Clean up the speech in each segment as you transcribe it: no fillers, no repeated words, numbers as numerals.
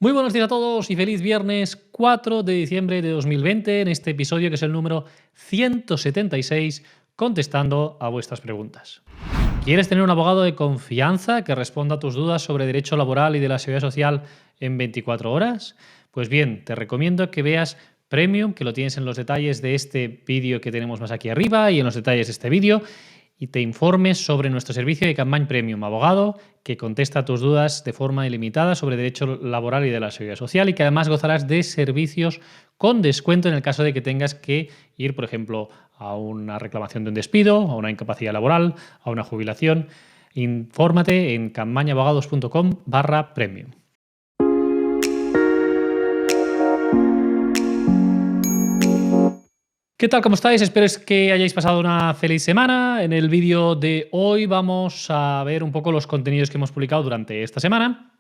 Muy buenos días a todos y feliz viernes 4 de diciembre de 2020 en este episodio que es el número 176 contestando a vuestras preguntas. ¿Quieres tener un abogado de confianza que responda a tus dudas sobre derecho laboral y de la seguridad social en 24 horas? Pues bien, te recomiendo que veas Premium, que lo tienes en los detalles de este vídeo que tenemos más aquí arriba y en los detalles de este vídeo, y te informes sobre nuestro servicio de Capmany Premium Abogado, que contesta tus dudas de forma ilimitada sobre derecho laboral y de la seguridad social, y que además gozarás de servicios con descuento en el caso de que tengas que ir, por ejemplo, a una reclamación de un despido, a una incapacidad laboral, a una jubilación. Infórmate en capmanyAbogados.com/premium. ¿Qué tal? ¿Cómo estáis? Espero que hayáis pasado una feliz semana. En el vídeo de hoy vamos a ver un poco los contenidos que hemos publicado durante esta semana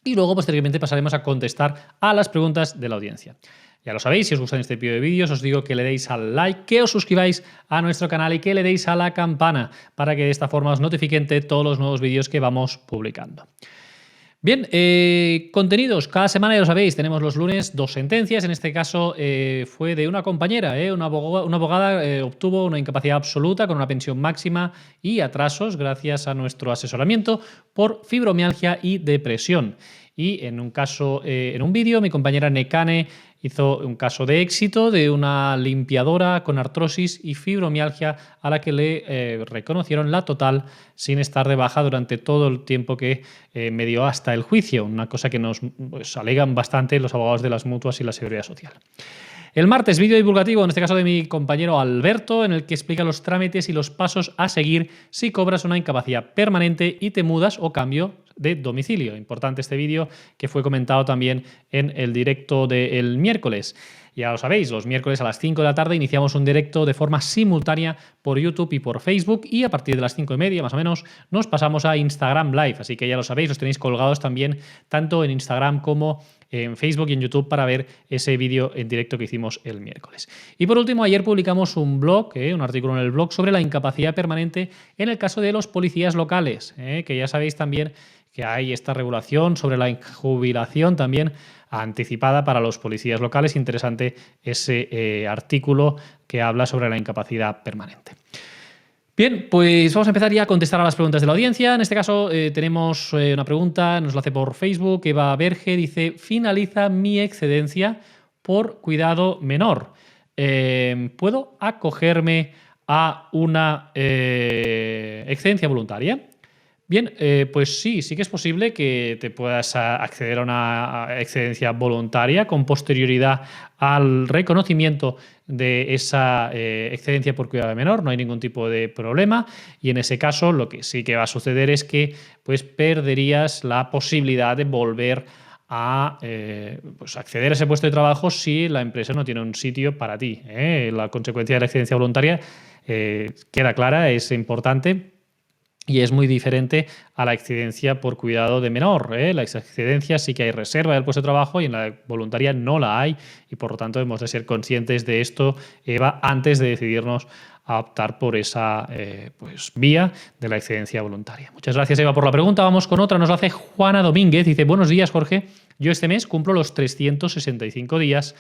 y luego posteriormente pasaremos a contestar a las preguntas de la audiencia. Ya lo sabéis, si os gusta este tipo de vídeos os digo que le deis al like, que os suscribáis a nuestro canal y que le deis a la campana para que de esta forma os notifiquen de todos los nuevos vídeos que vamos publicando. Bien, contenidos. Cada semana, ya lo sabéis, tenemos los lunes 2 sentencias. En este caso fue de una compañera, una abogada obtuvo una incapacidad absoluta con una pensión máxima y atrasos gracias a nuestro asesoramiento por fibromialgia y depresión. Y en un caso, en un vídeo, mi compañera Nekane hizo un caso de éxito de una limpiadora con artrosis y fibromialgia a la que le reconocieron la total sin estar de baja durante todo el tiempo que me dio hasta el juicio, una cosa que nos alegan bastante los abogados de las mutuas y la seguridad social. El martes, vídeo divulgativo, en este caso de mi compañero Alberto, en el que explica los trámites y los pasos a seguir si cobras una incapacidad permanente y te mudas o cambio de domicilio. Importante este vídeo que fue comentado también en el directo del miércoles. Ya lo sabéis, los miércoles a las 5 de la tarde iniciamos un directo de forma simultánea por YouTube y por Facebook, y a partir de las 5:30 más o menos nos pasamos a Instagram Live. Así que ya lo sabéis, los tenéis colgados también tanto en Instagram como en Facebook y en YouTube para ver ese vídeo en directo que hicimos el miércoles. Y por último, ayer publicamos un blog, un artículo en el blog sobre la incapacidad permanente en el caso de los policías locales, que ya sabéis también que hay esta regulación sobre la jubilación también anticipada para los policías locales. Interesante ese artículo que habla sobre la incapacidad permanente. Bien, pues vamos a empezar ya a contestar a las preguntas de la audiencia. En este caso tenemos una pregunta, nos la hace por Facebook, Eva Berge, dice: finaliza mi excedencia por cuidado menor. ¿Puedo acogerme a una excedencia voluntaria? Bien, pues sí que es posible que te puedas acceder a una excedencia voluntaria con posterioridad al reconocimiento de esa excedencia por cuidado menor. No hay ningún tipo de problema, y en ese caso lo que sí que va a suceder es que pues perderías la posibilidad de volver a pues acceder a ese puesto de trabajo si la empresa no tiene un sitio para ti. La consecuencia de la excedencia voluntaria queda clara, es importante. Y es muy diferente a la excedencia por cuidado de menor. La excedencia sí que hay reserva del puesto de trabajo y en la voluntaria no la hay, y por lo tanto hemos de ser conscientes de esto, Eva, antes de decidirnos a optar por esa vía de la excedencia voluntaria. Muchas gracias, Eva, por la pregunta. Vamos con otra. Nos la hace Juana Domínguez. Dice: buenos días, Jorge. Yo este mes cumplo los 365 días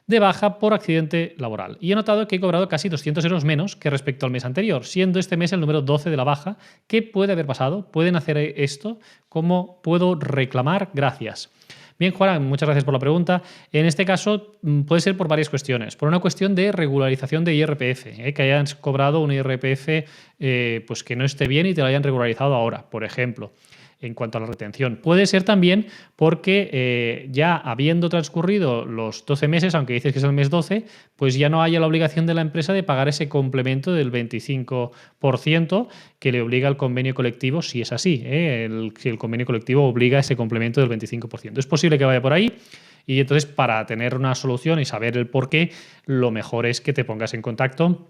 de baja por accidente laboral y he notado que he cobrado casi 200 euros menos que respecto al mes anterior, siendo este mes el número 12 de la baja. ¿Qué puede haber pasado? ¿Pueden hacer esto? ¿Cómo puedo reclamar? Gracias. Bien, Juana, muchas gracias por la pregunta. En este caso puede ser por varias cuestiones. Por una cuestión de regularización de IRPF, que hayan cobrado un IRPF pues que no esté bien y te lo hayan regularizado ahora, por ejemplo. En cuanto a la retención, puede ser también porque ya habiendo transcurrido los 12 meses, aunque dices que es el mes 12, pues ya no haya la obligación de la empresa de pagar ese complemento del 25% que le obliga al convenio colectivo, si es así, si el convenio colectivo obliga ese complemento del 25%. Es posible que vaya por ahí. Y entonces, para tener una solución y saber el por qué, lo mejor es que te pongas en contacto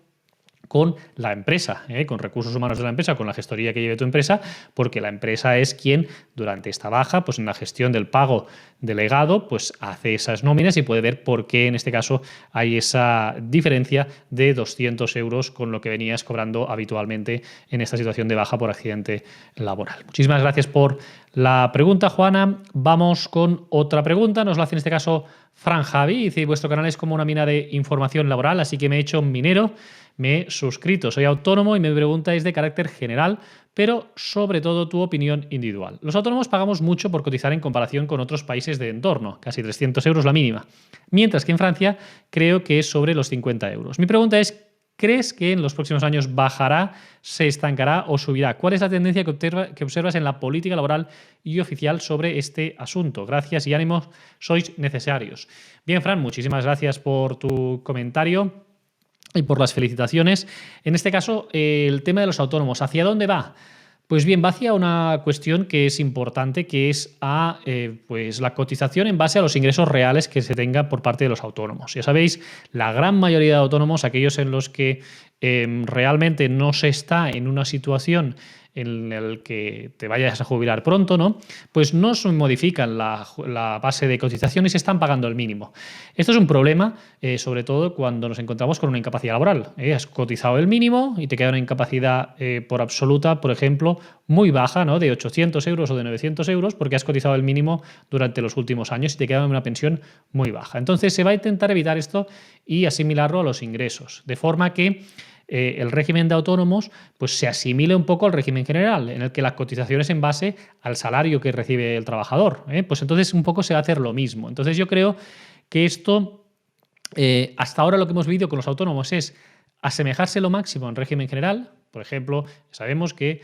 con la empresa, con recursos humanos de la empresa, con la gestoría que lleve tu empresa, porque la empresa es quien durante esta baja, pues en la gestión del pago delegado, pues hace esas nóminas y puede ver por qué en este caso hay esa diferencia de 200 euros con lo que venías cobrando habitualmente en esta situación de baja por accidente laboral. Muchísimas gracias por la pregunta, Juana. Vamos con otra pregunta. Nos la hace en este caso Fran Javi. Dice: vuestro canal es como una mina de información laboral, así que me he hecho minero, me he suscrito, soy autónomo y mi pregunta es de carácter general, pero sobre todo tu opinión individual. Los autónomos pagamos mucho por cotizar en comparación con otros países de entorno, casi 300 euros la mínima, mientras que en Francia creo que es sobre los 50 euros. Mi pregunta es: ¿crees que en los próximos años bajará, se estancará o subirá? ¿Cuál es la tendencia que observas en la política laboral y oficial sobre este asunto? Gracias y ánimos, sois necesarios. Bien, Fran, muchísimas gracias por tu comentario y por las felicitaciones. En este caso, el tema de los autónomos, ¿hacia dónde va? Pues bien, va hacia una cuestión que es importante, que es pues la cotización en base a los ingresos reales que se tenga por parte de los autónomos. Ya sabéis, la gran mayoría de autónomos, aquellos en los que realmente no se está en una situación en la que te vayas a jubilar pronto, ¿no? Pues no se modifican la base de cotización y se están pagando el mínimo. Esto es un problema, sobre todo cuando nos encontramos con una incapacidad laboral. Has cotizado el mínimo y te queda una incapacidad por absoluta, por ejemplo, muy baja, ¿no? De 800 euros o de 900 euros, porque has cotizado el mínimo durante los últimos años y te queda una pensión muy baja. Entonces se va a intentar evitar esto y asimilarlo a los ingresos, de forma que el régimen de autónomos pues se asimile un poco al régimen general, en el que la cotización es en base al salario que recibe el trabajador. Pues entonces un poco se va a hacer lo mismo. Entonces yo creo que esto, hasta ahora lo que hemos vivido con los autónomos es asemejarse lo máximo en régimen general. Por ejemplo, sabemos que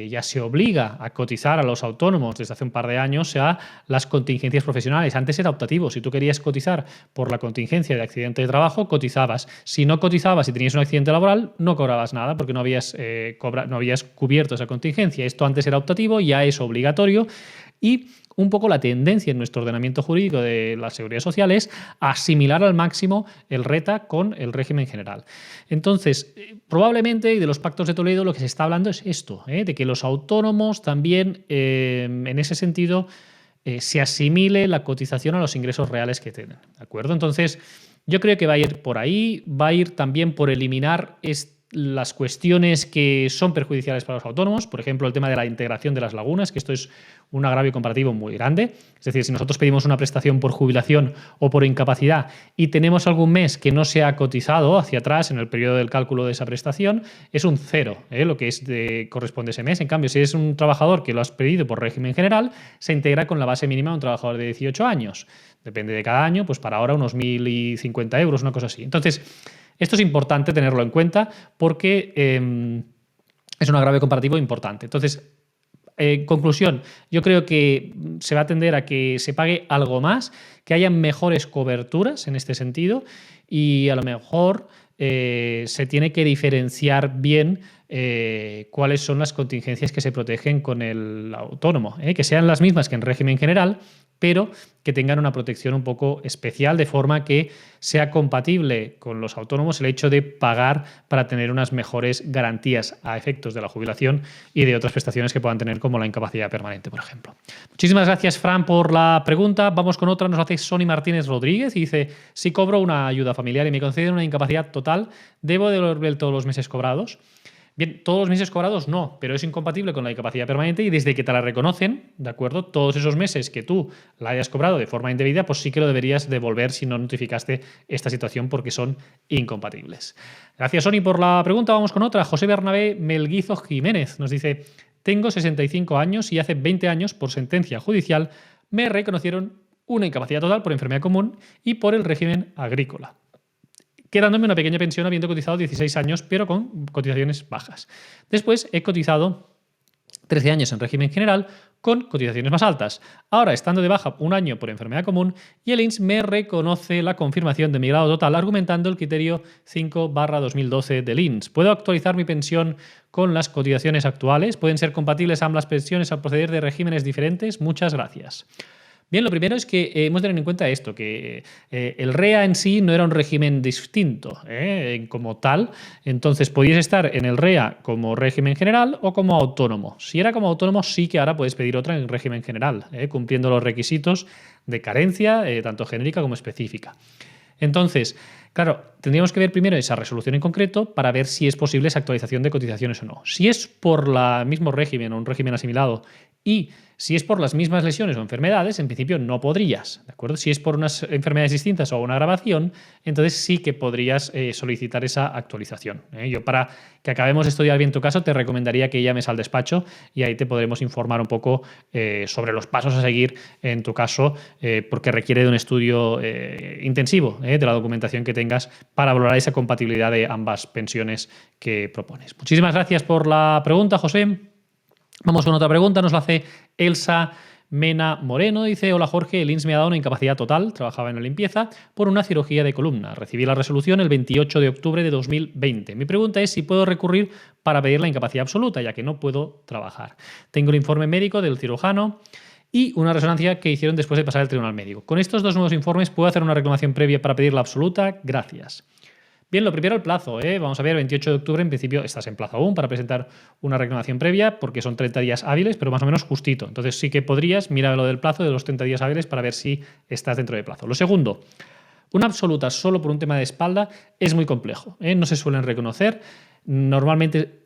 ya se obliga a cotizar a los autónomos desde hace un par de años a las contingencias profesionales. Antes era optativo. Si tú querías cotizar por la contingencia de accidente de trabajo, cotizabas. Si no cotizabas y tenías un accidente laboral, no cobrabas nada porque no habías cubierto esa contingencia. Esto antes era optativo, ya es obligatorio. Y un poco la tendencia en nuestro ordenamiento jurídico de la seguridad social es asimilar al máximo el RETA con el régimen general. Entonces, probablemente, y de los pactos de Toledo, lo que se está hablando es esto, de que los autónomos también, en ese sentido, se asimile la cotización a los ingresos reales que tienen. ¿De acuerdo? Entonces, yo creo que va a ir por ahí, va a ir también por eliminar las cuestiones que son perjudiciales para los autónomos, por ejemplo, el tema de la integración de las lagunas, que esto es un agravio comparativo muy grande. Es decir, si nosotros pedimos una prestación por jubilación o por incapacidad y tenemos algún mes que no se ha cotizado hacia atrás en el periodo del cálculo de esa prestación, es un cero, lo que corresponde a ese mes. En cambio, si es un trabajador que lo has pedido por régimen general, se integra con la base mínima de un trabajador de 18 años. Depende de cada año, pues para ahora unos 1.050 euros, una cosa así. Entonces, esto es importante tenerlo en cuenta porque es un agravio comparativo importante. Entonces, conclusión, yo creo que se va a tender a que se pague algo más, que haya mejores coberturas en este sentido y a lo mejor se tiene que diferenciar bien cuáles son las contingencias que se protegen con el autónomo, que sean las mismas que en régimen general, pero que tengan una protección un poco especial, de forma que sea compatible con los autónomos el hecho de pagar para tener unas mejores garantías a efectos de la jubilación y de otras prestaciones que puedan tener, como la incapacidad permanente, por ejemplo. Muchísimas gracias, Fran, por la pregunta. Vamos con otra. Nos hace Sony Martínez Rodríguez y dice: si cobro una ayuda familiar y me conceden una incapacidad total, ¿debo devolver todos los meses cobrados? Bien, todos los meses cobrados no, pero es incompatible con la incapacidad permanente y desde que te la reconocen, ¿de acuerdo? Todos esos meses que tú la hayas cobrado de forma indebida, pues sí que lo deberías devolver si no notificaste esta situación, porque son incompatibles. Gracias, Sony, por la pregunta. Vamos con otra. José Bernabé Melguizo Jiménez nos dice: tengo 65 años y hace 20 años, por sentencia judicial, me reconocieron una incapacidad total por enfermedad común y por el régimen agrícola, quedándome una pequeña pensión habiendo cotizado 16 años, pero con cotizaciones bajas. Después he cotizado 13 años en régimen general con cotizaciones más altas. Ahora, estando de baja un año por enfermedad común, y el INS me reconoce la confirmación de mi grado total argumentando el criterio 5/2012 del INS. ¿Puedo actualizar mi pensión con las cotizaciones actuales? ¿Pueden ser compatibles ambas pensiones al proceder de regímenes diferentes? Muchas gracias. Bien, lo primero es que hemos de tener en cuenta esto, que el REA en sí no era un régimen distinto como tal. Entonces, podías estar en el REA como régimen general o como autónomo. Si era como autónomo, sí que ahora puedes pedir otra en régimen general, cumpliendo los requisitos de carencia, tanto genérica como específica. Entonces, claro, tendríamos que ver primero esa resolución en concreto para ver si es posible esa actualización de cotizaciones o no. Si es por el mismo régimen o un régimen asimilado y Si es por las mismas lesiones o enfermedades, en principio no podrías, ¿de acuerdo? Si es por unas enfermedades distintas o una agravación, entonces sí que podrías solicitar esa actualización. Yo, para que acabemos de estudiar bien tu caso, te recomendaría que llames al despacho y ahí te podremos informar un poco sobre los pasos a seguir en tu caso, porque requiere de un estudio intensivo de la documentación que tengas para valorar esa compatibilidad de ambas pensiones que propones. Muchísimas gracias por la pregunta, José. Vamos con otra pregunta, nos la hace Elsa Mena Moreno. Dice: hola Jorge, el INS me ha dado una incapacidad total, trabajaba en la limpieza, por una cirugía de columna. Recibí la resolución el 28 de octubre de 2020. Mi pregunta es si puedo recurrir para pedir la incapacidad absoluta, ya que no puedo trabajar. Tengo el informe médico del cirujano y una resonancia que hicieron después de pasar el tribunal médico. Con estos dos nuevos informes, ¿puedo hacer una reclamación previa para pedir la absoluta? Gracias. Bien, lo primero, el plazo. Vamos a ver, 28 de octubre, en principio estás en plazo aún para presentar una reclamación previa, porque son 30 días hábiles, pero más o menos justito. Entonces sí que podrías, mira lo del plazo de los 30 días hábiles para ver si estás dentro de plazo. Lo segundo, una absoluta solo por un tema de espalda es muy complejo. No se suelen reconocer. Normalmente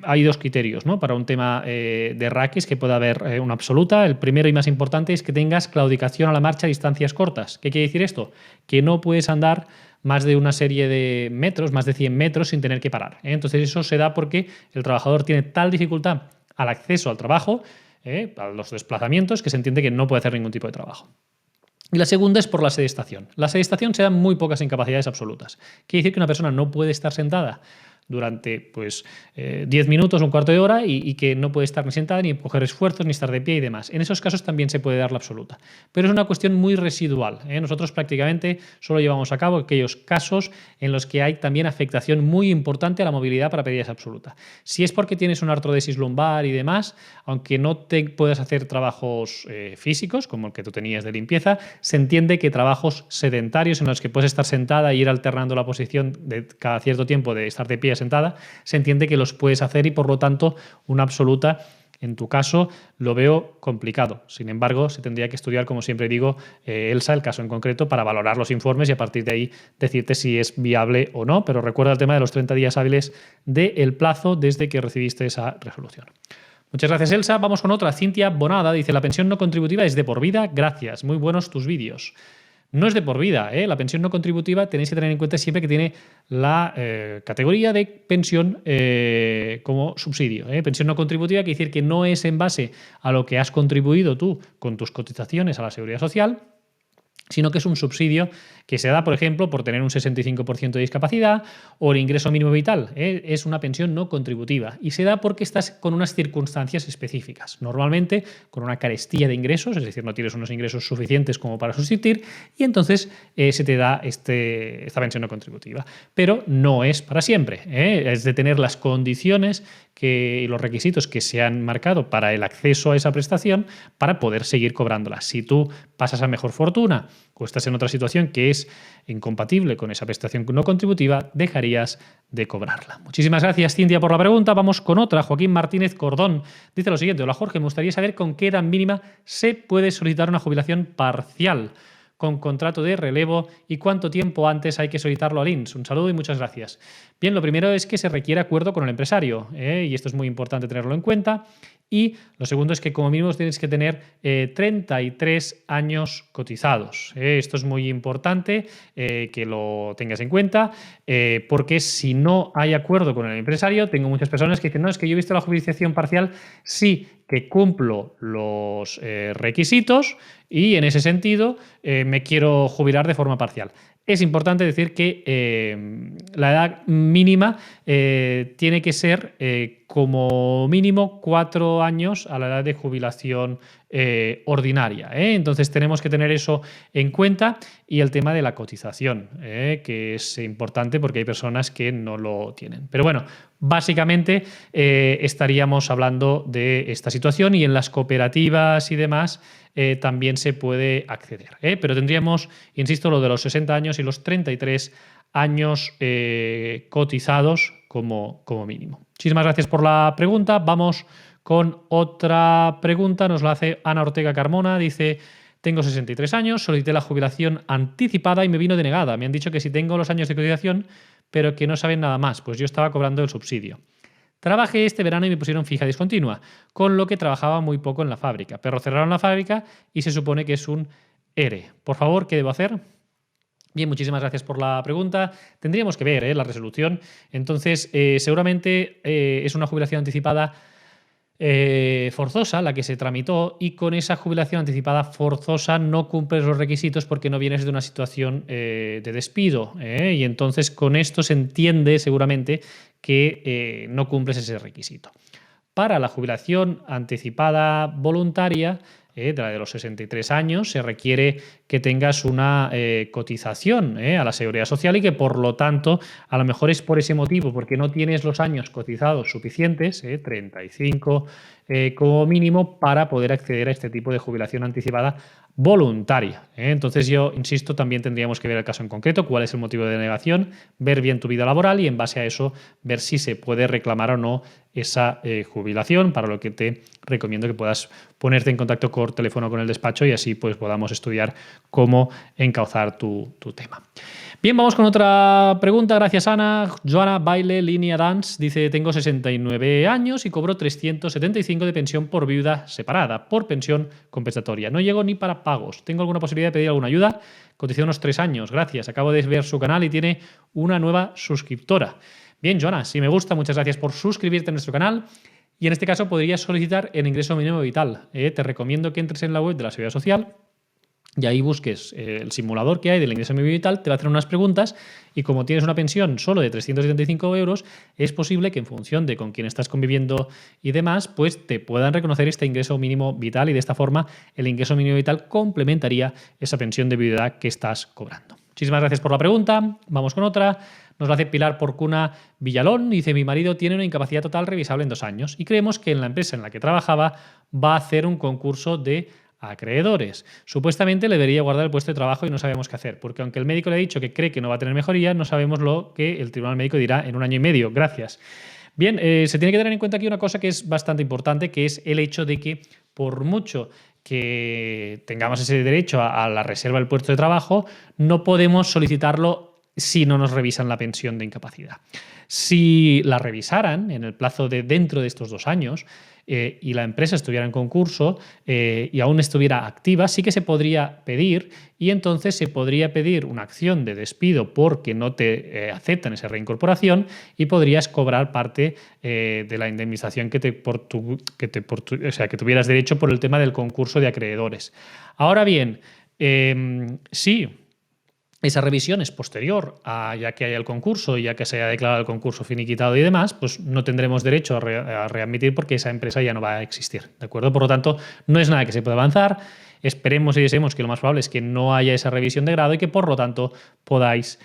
hay dos criterios, ¿no? Para un tema de raquis que pueda haber una absoluta. El primero y más importante es que tengas claudicación a la marcha a distancias cortas. ¿Qué quiere decir esto? Que no puedes andar más de una serie de metros, más de 100 metros, sin tener que parar. Entonces eso se da porque el trabajador tiene tal dificultad al acceso al trabajo, a los desplazamientos, que se entiende que no puede hacer ningún tipo de trabajo. Y la segunda es por la sedestación. La sedestación se dan muy pocas incapacidades absolutas. Quiere decir que una persona no puede estar sentada durante 10 minutos, un cuarto de hora y que no puede estar ni sentada, ni coger esfuerzos, ni estar de pie y demás. En esos casos también se puede dar la absoluta. Pero es una cuestión muy residual. Nosotros prácticamente solo llevamos a cabo aquellos casos en los que hay también afectación muy importante a la movilidad para pedir esa absoluta. Si es porque tienes una artrodesis lumbar y demás, aunque no te puedas hacer trabajos físicos, como el que tú tenías de limpieza, se entiende que trabajos sedentarios en los que puedes estar sentada e ir alternando la posición de cada cierto tiempo de estar de pie sentada, se entiende que los puedes hacer y por lo tanto una absoluta en tu caso lo veo complicado. Sin embargo, se tendría que estudiar, como siempre digo, Elsa, el caso en concreto, para valorar los informes y a partir de ahí decirte si es viable o no. Pero recuerda el tema de los 30 días hábiles del plazo desde que recibiste esa resolución. Muchas gracias, Elsa. Vamos con otra. Cintia Bonada dice: la pensión no contributiva es de por vida. Gracias. Muy buenos tus vídeos. No es de por vida. La pensión no contributiva tenéis que tener en cuenta siempre que tiene la categoría de pensión como subsidio. Pensión no contributiva quiere decir que no es en base a lo que has contribuido tú con tus cotizaciones a la Seguridad Social, sino que es un subsidio que se da, por ejemplo, por tener un 65% de discapacidad o el ingreso mínimo vital. Es una pensión no contributiva y se da porque estás con unas circunstancias específicas. Normalmente con una carestía de ingresos, es decir, no tienes unos ingresos suficientes como para subsistir y entonces se te da esta pensión no contributiva. Pero no es para siempre. Es de tener las condiciones y los requisitos que se han marcado para el acceso a esa prestación para poder seguir cobrándola. Si tú pasas a mejor fortuna o estás en otra situación que es incompatible con esa prestación no contributiva, dejarías de cobrarla. Muchísimas gracias, Cintia, por la pregunta. Vamos con otra. Joaquín Martínez Cordón dice lo siguiente: hola Jorge, me gustaría saber con qué edad mínima se puede solicitar una jubilación parcial con contrato de relevo y cuánto tiempo antes hay que solicitarlo al INS. Un saludo y muchas gracias. Bien, lo primero es que se requiere acuerdo con el empresario, y esto es muy importante tenerlo en cuenta. Y lo segundo es que como mínimo tienes que tener 33 años cotizados. Esto es muy importante que lo tengas en cuenta, porque si no hay acuerdo con el empresario, tengo muchas personas que dicen: no, es que yo he visto la jubilación parcial, sí que cumplo los requisitos y en ese sentido me quiero jubilar de forma parcial. Es importante decir que la edad mínima tiene que ser como mínimo 4 años a la edad de jubilación ordinaria. Entonces tenemos que tener eso en cuenta y el tema de la cotización, que es importante porque hay personas que no lo tienen. Pero bueno, básicamente estaríamos hablando de esta situación y en las cooperativas y demás también se puede acceder. Pero tendríamos, insisto, lo de los 60 años y los 33 años cotizados como mínimo. Muchísimas gracias por la pregunta. Vamos con otra pregunta. Nos la hace Ana Ortega Carmona. Dice: tengo 63 años, solicité la jubilación anticipada y me vino denegada. Me han dicho que si tengo los años de cotización, pero que no saben nada más. Pues yo estaba cobrando el subsidio. Trabajé este verano y me pusieron fija discontinua, con lo que trabajaba muy poco en la fábrica. Pero cerraron la fábrica y se supone que es un ERE. Por favor, ¿qué debo hacer? Bien, muchísimas gracias por la pregunta. Tendríamos que ver la resolución. Entonces, seguramente es una jubilación anticipada forzosa la que se tramitó, y con esa jubilación anticipada forzosa no cumples los requisitos porque no vienes de una situación de despido, y entonces con esto se entiende seguramente que no cumples ese requisito. Para la jubilación anticipada voluntaria, de la de los 63 años, se requiere que tengas una cotización a la Seguridad Social y que, por lo tanto, a lo mejor es por ese motivo, porque no tienes los años cotizados suficientes, 35 como mínimo, para poder acceder a este tipo de jubilación anticipada voluntaria. Entonces yo, insisto, también tendríamos que ver el caso en concreto, cuál es el motivo de denegación, ver bien tu vida laboral y en base a eso ver si se puede reclamar o no esa jubilación, para lo que te recomiendo que puedas ponerte en contacto por teléfono con el despacho y así pues podamos estudiar cómo encauzar tu tema. Bien, vamos con otra pregunta. Gracias, Ana. Joana Baile, Línea Dance, dice: tengo 69 años y cobro 375 de pensión por viuda separada, por pensión compensatoria. No llego ni para pagos. ¿Tengo alguna posibilidad de pedir alguna ayuda? Coticé unos 3 años. Gracias. Acabo de ver su canal y tiene una nueva suscriptora. Bien, Joana, si me gusta, muchas gracias por suscribirte a nuestro canal. Y en este caso podrías solicitar el ingreso mínimo vital. Te recomiendo que entres en la web de la Seguridad Social y ahí busques el simulador que hay del ingreso mínimo vital, te va a hacer unas preguntas y como tienes una pensión solo de 375 euros, es posible que en función de con quién estás conviviendo y demás, pues te puedan reconocer este ingreso mínimo vital y de esta forma el ingreso mínimo vital complementaría esa pensión de viudedad que estás cobrando. Muchísimas gracias por la pregunta. Vamos con otra. Nos la hace Pilar Porcuna Villalón. Dice: mi marido tiene una incapacidad total revisable en 2 años y creemos que en la empresa en la que trabajaba va a hacer un concurso de acreedores. Supuestamente le debería guardar el puesto de trabajo y no sabemos qué hacer, porque aunque el médico le ha dicho que cree que no va a tener mejoría, no sabemos lo que el tribunal médico dirá en 1 año y medio. Gracias. Bien, se tiene que tener en cuenta aquí una cosa que es bastante importante, que es el hecho de que por mucho que tengamos ese derecho a la reserva del puesto de trabajo, no podemos solicitarlo si no nos revisan la pensión de incapacidad. Si la revisaran en el plazo de dentro de estos 2 años y la empresa estuviera en concurso y aún estuviera activa, sí que se podría pedir, y entonces se podría pedir una acción de despido porque no te aceptan esa reincorporación y podrías cobrar parte de la indemnización que tuvieras derecho por el tema del concurso de acreedores. Ahora bien, sí, esa revisión es posterior a ya que haya el concurso y ya que se haya declarado el concurso finiquitado y demás, pues no tendremos derecho a readmitir porque esa empresa ya no va a existir, ¿de acuerdo? Por lo tanto, no es nada que se pueda avanzar. Esperemos y deseemos que lo más probable es que no haya esa revisión de grado y que por lo tanto podáis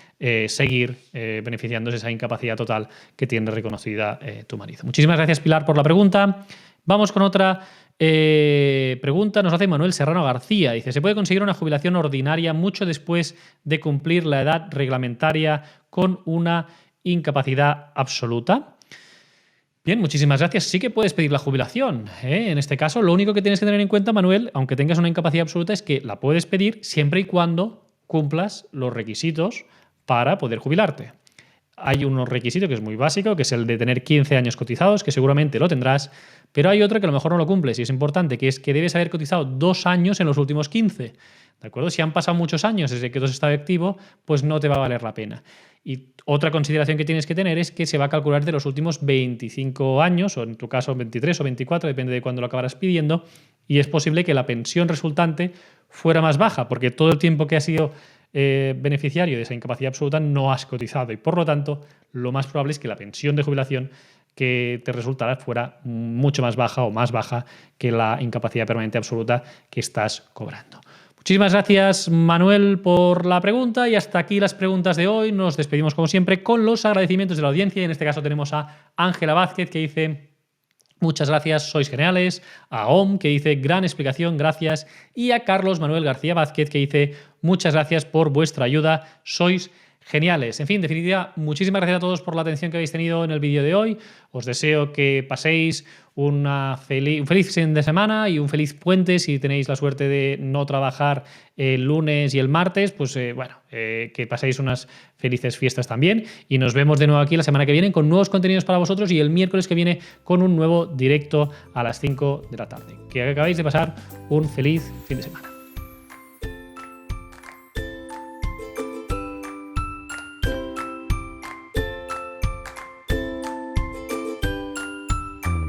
seguir beneficiándose de esa incapacidad total que tiene reconocida tu marido. Muchísimas gracias, Pilar, por la pregunta. Vamos con otra pregunta. Nos hace Manuel Serrano García. Dice: ¿se puede conseguir una jubilación ordinaria mucho después de cumplir la edad reglamentaria con una incapacidad absoluta? Bien, muchísimas gracias. Sí que puedes pedir la jubilación. En este caso, lo único que tienes que tener en cuenta, Manuel, aunque tengas una incapacidad absoluta, es que la puedes pedir siempre y cuando cumplas los requisitos para poder jubilarte. Hay unos requisitos que es muy básico, que es el de tener 15 años cotizados, que seguramente lo tendrás, pero hay otro que a lo mejor no lo cumples y es importante, que es que debes haber cotizado 2 años en los últimos 15. ¿De acuerdo? Si han pasado muchos años desde que tú has estado activo, pues no te va a valer la pena. Y otra consideración que tienes que tener es que se va a calcular de los últimos 25 años, o en tu caso 23 o 24, depende de cuándo lo acabarás pidiendo, y es posible que la pensión resultante fuera más baja, porque todo el tiempo que has sido beneficiario de esa incapacidad absoluta no has cotizado y por lo tanto lo más probable es que la pensión de jubilación que te resultará fuera mucho más baja o más baja que la incapacidad permanente absoluta que estás cobrando. Muchísimas gracias, Manuel, por la pregunta y hasta aquí las preguntas de hoy. Nos despedimos como siempre con los agradecimientos de la audiencia y en este caso tenemos a Ángela Vázquez que dice: muchas gracias, sois geniales. A OM, que dice: gran explicación, gracias. Y a Carlos Manuel García Vázquez, que dice: muchas gracias por vuestra ayuda, sois geniales. En fin, en definitiva, muchísimas gracias a todos por la atención que habéis tenido en el vídeo de hoy. Os deseo que paséis un feliz fin de semana y un feliz puente. Si tenéis la suerte de no trabajar el lunes y el martes, pues que paséis unas felices fiestas también. Y nos vemos de nuevo aquí la semana que viene con nuevos contenidos para vosotros y el miércoles que viene con un nuevo directo a las 5 de la tarde. Que acabéis de pasar un feliz fin de semana.